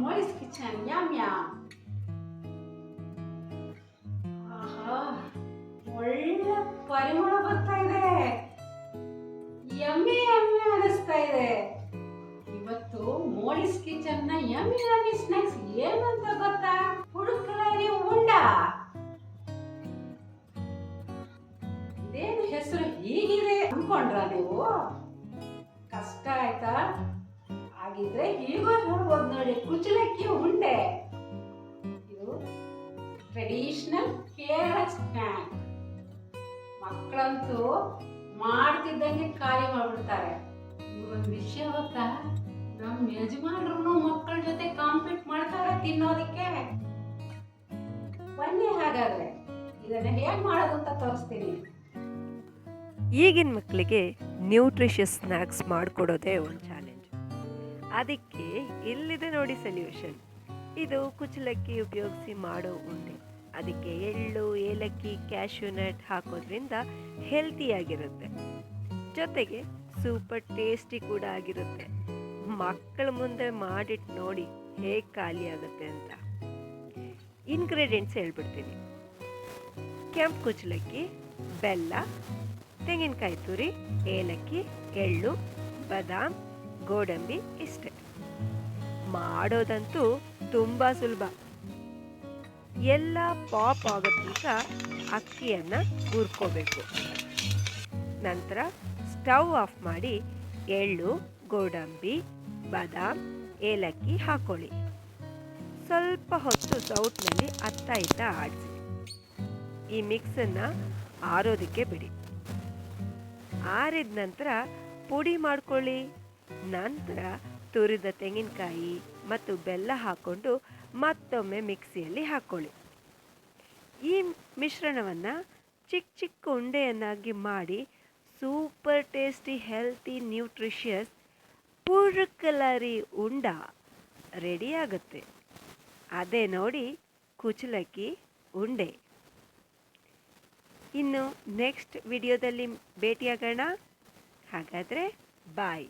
Molly's kitchen. Yum yum. ಆಹಾ, ಒಳ್ಳೆ ಪರಿಮಳ ಬರ್ತಾ ಇದೆ. ಯಮ್ಮಿ ಯಮ್ಮಿ ಅನಿಸ್ತಾ ಇದೆ. ಇವತ್ತು ಮೋಲಿಸ್ ಕಿಚನ್ ನ ಯಮ್ಮಿ ಯಮ್ಮಿ ಸ್ನಾಕ್ಸ್ ಏನಂತ ಗೊತ್ತಾ? ಪುಡುಕಲರಿ ಉಂಡ. ಇದೇನು ಹೆಸರು ಹೀಗಿದೆ ಅನ್ಕೊಂಡ್ರ ನೀವು? ಕಷ್ಟ ಆಯ್ತಾ? ಹಾಗಿದ್ರೆ ಹೀಗೂ ಹೇಳ್ಬೋದು ನೋಡಿ, ಕುಚಲಕ್ಕಿ ಉಂಡೆ. ಇದು ಟ್ರೆಡಿಷನಲ್ ಕೇರಳ ಸ್ನ್ಯಾಕ್. ಮಕ್ಕಳಂತೂ ಮಾಡ್ತಿದ್ದಂಗೆ ಖಾಲಿ ಮಾಡ್ಬಿಡ್ತಾರೆ. ಇವ್ರೊಂದು ವಿಷಯ ಗೊತ್ತಾ? ನಮ್ಮ ಯಜಮಾನ್ರು ಮಕ್ಕಳ ಜೊತೆ ಕಾಂಪೀಟ್ ಮಾಡ್ತಾರೆ ತಿನ್ನೋದಕ್ಕೆ. ಬನ್ನಿ ಹಾಗಾದ್ರೆ ಇದನ್ನ ಹೇಗೆ ಮಾಡೋದು ಅಂತ ತೋರಿಸ್ತೀನಿ. ಈಗಿನ ಮಕ್ಕಳಿಗೆ ನ್ಯೂಟ್ರಿಷಿಯಸ್ ಸ್ನ್ಯಾಕ್ಸ್ ಮಾಡಿಕೊಡೋದೇ ಒಂದು ಚಾಲೆಂಜ್. ಅದಕ್ಕೆ ಇಲ್ಲಿದೆ ನೋಡಿ ಸೊಲ್ಯೂಷನ್. ಇದು ಕುಚಲಕ್ಕಿ ಉಪಯೋಗಿಸಿ ಮಾಡೋ ಉಂಡೆ. ಅದಕ್ಕೆ ಎಳ್ಳು, ಏಲಕ್ಕಿ, ಕ್ಯಾಶ್ಯೂ ನಟ್ ಹಾಕೋದ್ರಿಂದ ಹೆಲ್ತಿಯಾಗಿರುತ್ತೆ, ಜೊತೆಗೆ ಸೂಪರ್ ಟೇಸ್ಟಿ ಕೂಡ ಆಗಿರುತ್ತೆ. ಮಕ್ಕಳ ಮುಂದೆ ಮಾಡಿಟ್ಟು ನೋಡಿ ಹೇಗೆ ಖಾಲಿ ಆಗುತ್ತೆ ಅಂತ. ಇಂಗ್ರೀಡಿಯೆಂಟ್ಸ್ ಹೇಳ್ಬಿಡ್ತೀನಿ. ಕೆಂಪು ಕುಚಲಕ್ಕಿ, ಬೆಲ್ಲ, ತೆಂಗಿನಕಾಯಿ ತುರಿ, ಏಲಕ್ಕಿ, ಎಳ್ಳು, ಬಾದಾಮ್, ಗೋಡಂಬಿ ಇಷ್ಟೇ. ಮಾಡೋದಂತೂ ತುಂಬ ಸುಲಭ. ಎಲ್ಲ ಪಾಪ್ ಆಗೋ ತನಕ ಅಕ್ಕಿಯನ್ನು ಹುರ್ಕೋಬೇಕು. ನಂತರ ಸ್ಟವ್ ಆಫ್ ಮಾಡಿ ಎಳ್ಳು, ಗೋಡಂಬಿ, ಬಾದಾಮ್, ಏಲಕ್ಕಿ ಹಾಕೊಳ್ಳಿ. ಸ್ವಲ್ಪ ಹೊತ್ತು ಸೌಟ್ನಲ್ಲಿ ಅತ್ತ ಇತ್ತ ಆಡಿಸಿ. ಈ ಮಿಕ್ಸನ್ನು ಆರೋದಕ್ಕೆ ಬಿಡಿ. ಆರಿದ ನಂತರ ಪುಡಿ ಮಾಡ್ಕೊಳ್ಳಿ. ನಂತರ ತುರಿದ ತೆಂಗಿನಕಾಯಿ ಮತ್ತು ಬೆಲ್ಲ ಹಾಕ್ಕೊಂಡು ಮತ್ತೊಮ್ಮೆ ಮಿಕ್ಸಿಯಲ್ಲಿ ಹಾಕ್ಕೊಳ್ಳಿ. ಈ ಮಿಶ್ರಣವನ್ನು ಚಿಕ್ಕ ಚಿಕ್ಕ ಉಂಡೆಯನ್ನಾಗಿ ಮಾಡಿ ಸೂಪರ್ ಟೇಸ್ಟಿ, ಹೆಲ್ತಿ, ನ್ಯೂಟ್ರಿಷಿಯಸ್ ಪುಜುಕಲರಿ ಉಂಡ ರೆಡಿ ಆಗುತ್ತೆ. ಅದೇ ನೋಡಿ ಕುಚಲಕ್ಕಿ ಉಂಡೆ. ಇನ್ನು ನೆಕ್ಸ್ಟ್ ವಿಡಿಯೋದಲ್ಲಿ ಭೇಟಿಯಾಗೋಣ. ಹಾಗಾದರೆ ಬಾಯ್.